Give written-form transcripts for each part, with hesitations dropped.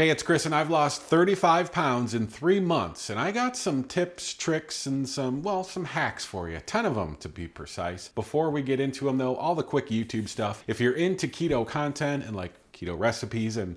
Hey, it's Chris, and I've lost 35 pounds in 3 months, and I got some tips, tricks, and some hacks for you. 10 of them, to be precise. Before we get into them, though, all the quick YouTube stuff. If you're into keto content and like keto recipes and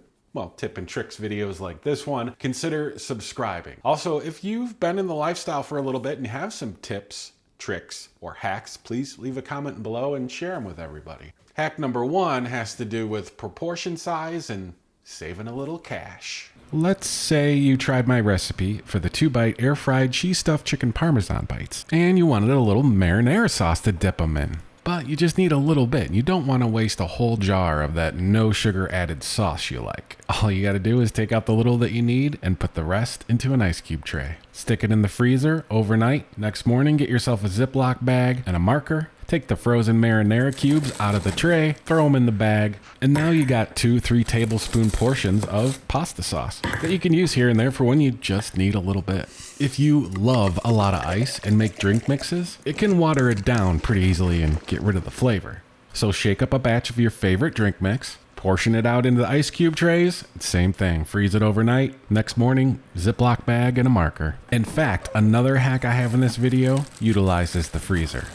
tip and tricks videos like this one, consider subscribing. Also, if you've been in the lifestyle for a little bit and have some tips, tricks, or hacks, please leave a comment below and share them with everybody. Hack number 1 has to do with proportion size and saving a little cash. Let's say you tried my recipe for the 2-bite air-fried cheese-stuffed chicken parmesan bites, and you wanted a little marinara sauce to dip them in. But you just need a little bit. You don't want to waste a whole jar of that no sugar added sauce you like. All you gotta do is take out the little that you need and put the rest into an ice cube tray. Stick it in the freezer overnight. Next morning, get yourself a Ziploc bag and a marker. Take the frozen marinara cubes out of the tray, throw them in the bag, and now you got 2-3 tablespoon portions of pasta sauce that you can use here and there for when you just need a little bit. If you love a lot of ice and make drink mixes, it can water it down pretty easily and get rid of the flavor. So shake up a batch of your favorite drink mix, portion it out into the ice cube trays, same thing, freeze it overnight, next morning, Ziploc bag and a marker. In fact, another hack I have in this video utilizes the freezer.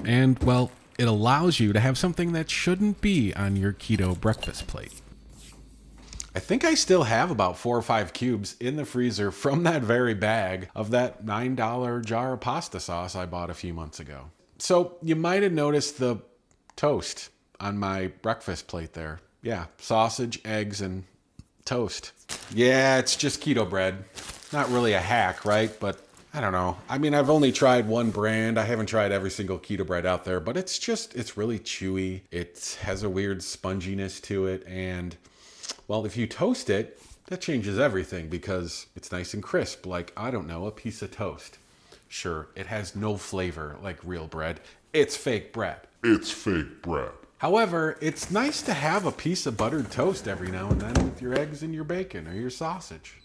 And, well, it allows you to have something that shouldn't be on your keto breakfast plate. I think I still have about 4 or 5 cubes in the freezer from that very bag of that $9 jar of pasta sauce I bought a few months ago. So you might have noticed the toast on my breakfast plate there. Yeah, sausage, eggs, and toast. Yeah, it's just keto bread. Not really a hack, right? But I don't know. I mean, I've only tried one brand. I haven't tried every single keto bread out there, but it's really chewy. It has a weird sponginess to it. And, well, if you toast it, that changes everything because it's nice and crisp, like, I don't know, a piece of toast. Sure, it has no flavor like real bread. It's fake bread. It's fake bread. However, it's nice to have a piece of buttered toast every now and then with your eggs and your bacon or your sausage.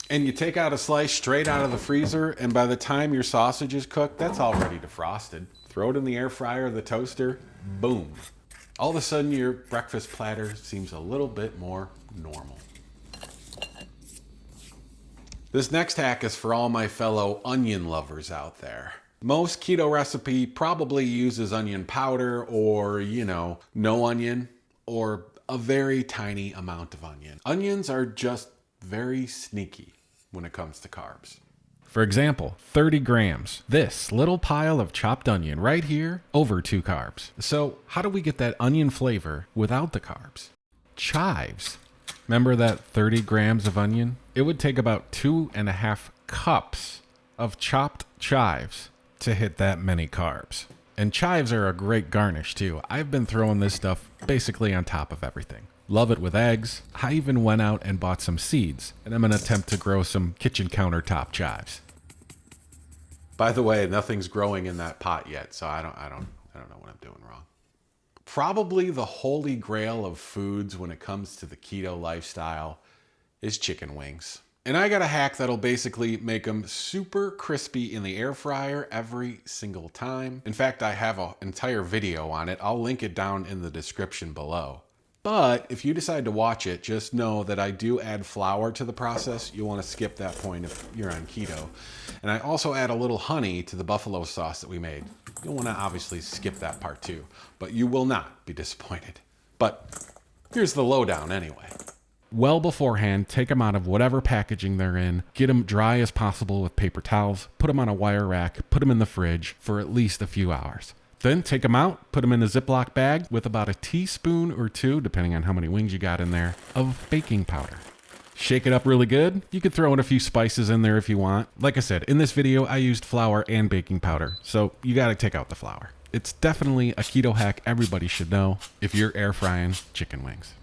And you take out a slice straight out of the freezer, and by the time your sausage is cooked, that's all ready to frosted. Throw it in the air fryer or the toaster, boom. All of a sudden, your breakfast platter seems a little bit more normal. This next hack is for all my fellow onion lovers out there. Most keto recipe probably uses onion powder or, no onion or a very tiny amount of onion. Onions are just very sneaky when it comes to carbs. For example, 30 grams. This little pile of chopped onion right here, over 2 carbs. So how do we get that onion flavor without the carbs? Chives. Remember that 30 grams of onion? It would take about 2.5 cups of chopped chives to hit that many carbs. And chives are a great garnish too. I've been throwing this stuff basically on top of everything. Love it with eggs. I even went out and bought some seeds, and I'm gonna attempt to grow some kitchen countertop chives. By the way, nothing's growing in that pot yet, so I don't know what I'm doing wrong. Probably the holy grail of foods when it comes to the keto lifestyle is chicken wings. And I got a hack that'll basically make them super crispy in the air fryer every single time. In fact, I have an entire video on it. I'll link it down in the description below. But if you decide to watch it, just know that I do add flour to the process. You'll want to skip that point if you're on keto. And I also add a little honey to the buffalo sauce that we made. You'll want to obviously skip that part too, but you will not be disappointed. But here's the lowdown anyway. Well beforehand, take them out of whatever packaging they're in, get them dry as possible with paper towels, put them on a wire rack, put them in the fridge for at least a few hours. Then take them out, put them in a Ziploc bag with about a teaspoon or 2, depending on how many wings you got in there, of baking powder. Shake it up really good. You could throw in a few spices in there if you want. Like I said, in this video, I used flour and baking powder, so you gotta take out the flour. It's definitely a keto hack everybody should know if you're air frying chicken wings.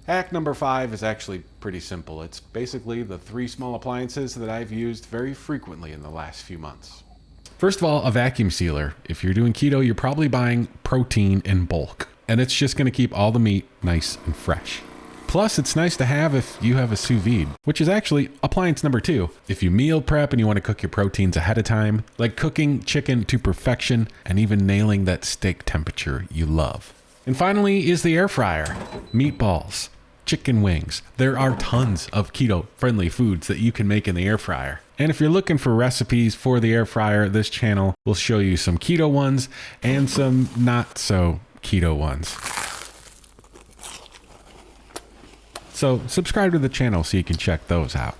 Hack number 5 is actually pretty simple. It's basically the 3 small appliances that I've used very frequently in the last few months. First of all, a vacuum sealer. If you're doing keto, you're probably buying protein in bulk, and it's just gonna keep all the meat nice and fresh. Plus, it's nice to have if you have a sous vide, which is actually appliance number 2. If you meal prep and you want to cook your proteins ahead of time, like cooking chicken to perfection and even nailing that steak temperature you love. And finally is the air fryer. Meatballs. chicken wings. There are tons of keto-friendly foods that you can make in the air fryer. And if you're looking for recipes for the air fryer, this channel will show you some keto ones and some not so keto ones. So subscribe to the channel so you can check those out.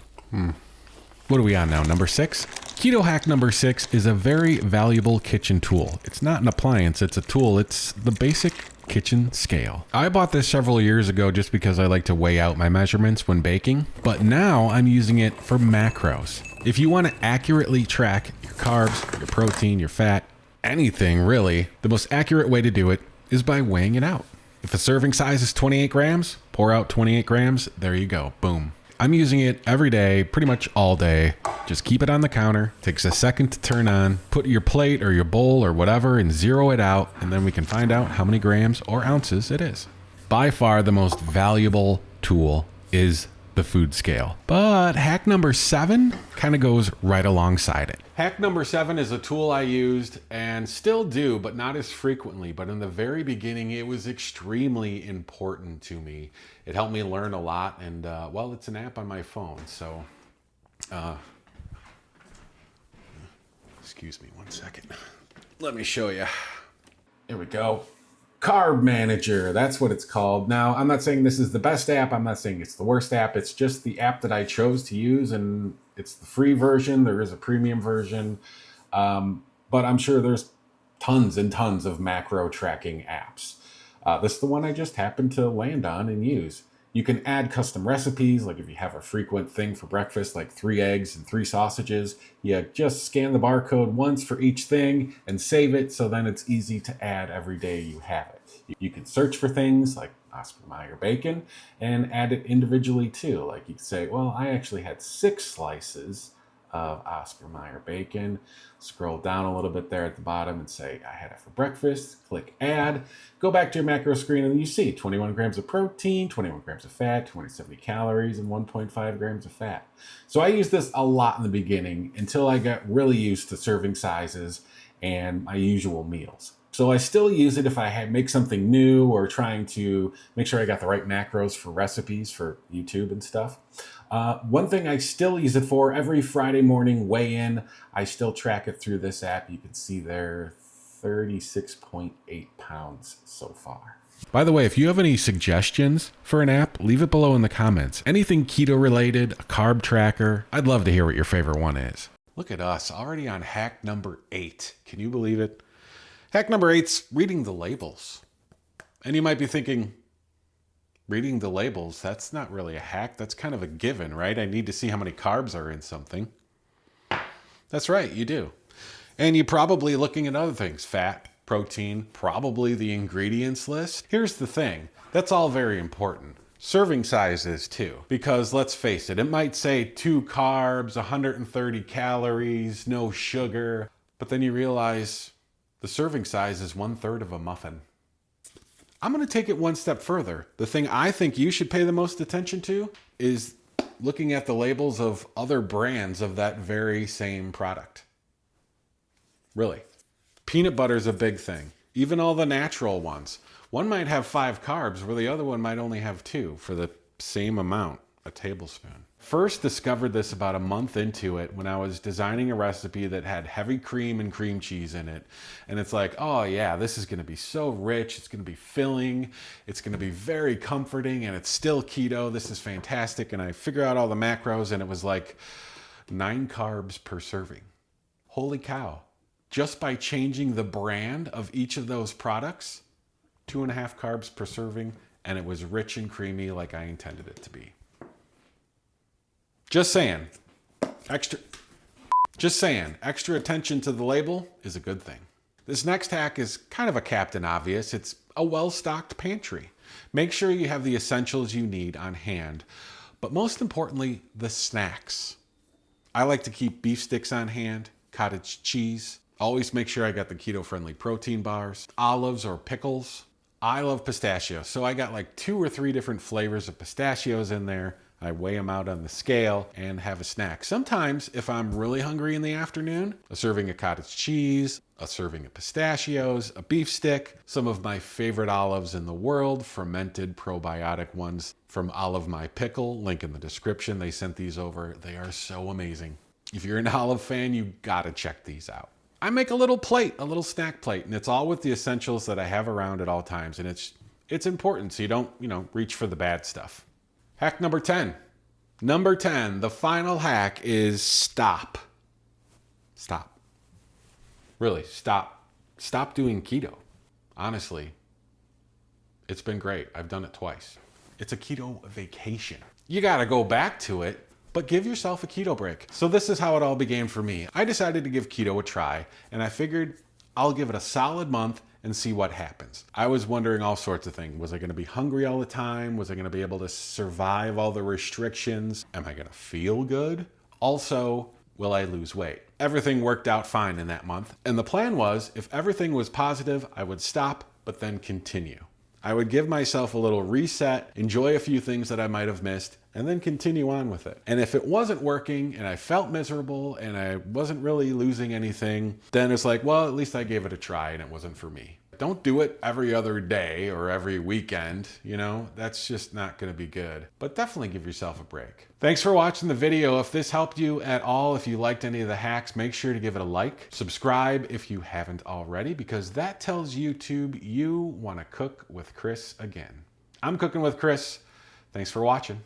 What are we on now? Number 6? Keto hack number 6 is a very valuable kitchen tool. It's not an appliance, it's a tool. It's the basic kitchen scale. I bought this several years ago just because I like to weigh out my measurements when baking, but now I'm using it for macros. If you want to accurately track your carbs, your protein, your fat, anything really, the most accurate way to do it is by weighing it out. If a serving size is 28 grams, pour out 28 grams, there you go, boom. I'm using it every day, pretty much all day. Just keep it on the counter, takes a second to turn on, put your plate or your bowl or whatever and zero it out, and then we can find out how many grams or ounces it is. By far the most valuable tool is the food scale. But hack number 7 kind of goes right alongside it. Hack number 7 is a tool I used and still do, but not as frequently. But in the very beginning, it was extremely important to me. It helped me learn a lot, and well, it's an app on my phone. So, excuse me 1 second. Let me show you. Here we go. Carb Manager, that's what it's called. Now, I'm not saying this is the best app. I'm not saying it's the worst app. It's just the app that I chose to use, and it's the free version. There is a premium version, but I'm sure there's tons and tons of macro tracking apps. This is the one I just happened to land on and use. You can add custom recipes, like if you have a frequent thing for breakfast, like 3 eggs and 3 sausages, you just scan the barcode once for each thing and save it, so then it's easy to add every day you have it. You can search for things like Oscar Mayer bacon and add it individually too. Like you could say, well, I actually had 6 slices of Oscar Mayer bacon. Scroll down a little bit there at the bottom and say, I had it for breakfast. Click add. Go back to your macro screen and you see 21 grams of protein, 21 grams of fat, 270 calories, and 1.5 grams of fat. So I used this a lot in the beginning until I got really used to serving sizes and my usual meals. So I still use it if I make something new or trying to make sure I got the right macros for recipes for YouTube and stuff. One thing I still use it for, every Friday morning weigh-in, I still track it through this app. You can see there 36.8 pounds so far. By the way, if you have any suggestions for an app, leave it below in the comments. Anything keto related, a carb tracker, I'd love to hear what your favorite one is. Look at us, already on hack number 8. Can you believe it? Hack number 8's reading the labels. And you might be thinking, reading the labels, that's not really a hack. That's kind of a given, right? I need to see how many carbs are in something. That's right, you do. And you're probably looking at other things, fat, protein, probably the ingredients list. Here's the thing, that's all very important. Serving sizes too, because let's face it, it might say 2 carbs, 130 calories, no sugar, but then you realize the serving size is 1/3 of a muffin. I'm going to take it one step further. The thing I think you should pay the most attention to is looking at the labels of other brands of that very same product. Really. Peanut butter is a big thing. Even all the natural ones. One might have 5 carbs where the other one might only have 2 for the same amount, a tablespoon. First discovered this about a month into it when I was designing a recipe that had heavy cream and cream cheese in it. And it's like, oh yeah, this is going to be so rich. It's going to be filling. It's going to be very comforting, and it's still keto. This is fantastic. And I figure out all the macros, and it was like 9 carbs per serving. Holy cow. Just by changing the brand of each of those products, 2.5 carbs per serving, and it was rich and creamy like I intended it to be. Just saying, extra attention to the label is a good thing. This next hack is kind of a Captain Obvious. It's a well-stocked pantry. Make sure you have the essentials you need on hand, but most importantly, the snacks. I like to keep beef sticks on hand, cottage cheese. Always make sure I got the keto-friendly protein bars, olives or pickles. I love pistachios, so I got like 2 or 3 different flavors of pistachios in there. I weigh them out on the scale and have a snack. Sometimes, if I'm really hungry in the afternoon, a serving of cottage cheese, a serving of pistachios, a beef stick, some of my favorite olives in the world, fermented probiotic ones from Olive My Pickle, link in the description. They sent these over. They are so amazing. If you're an olive fan, you gotta check these out. I make a little plate, a little snack plate, and it's all with the essentials that I have around at all times. And it's important so you don't, reach for the bad stuff. Hack number 10. Number 10, the final hack is stop. Stop. Really, stop. Stop doing keto. Honestly, it's been great. I've done it twice. It's a keto vacation. You gotta go back to it, but give yourself a keto break. So this is how it all began for me. I decided to give keto a try, and I figured I'll give it a solid month and see what happens. I was wondering all sorts of things. Was I gonna be hungry all the time? Was I gonna be able to survive all the restrictions? Am I gonna feel good? Also, will I lose weight? Everything worked out fine in that month. And the plan was, if everything was positive, I would stop, but then continue. I would give myself a little reset, enjoy a few things that I might have missed, and then continue on with it. And if it wasn't working and I felt miserable and I wasn't really losing anything, then it's like, well, at least I gave it a try and it wasn't for me. Don't do it every other day or every weekend, that's just not gonna be good. But definitely give yourself a break. Thanks for watching the video. If this helped you at all, if you liked any of the hacks, make sure to give it a like. Subscribe if you haven't already, because that tells YouTube you wanna cook with Chris again. I'm cooking with Chris. Thanks for watching.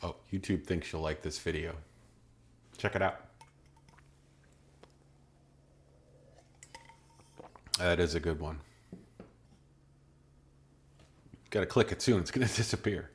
Oh, YouTube thinks you'll like this video. Check it out. That is a good one. Got to click it soon. It's going to disappear.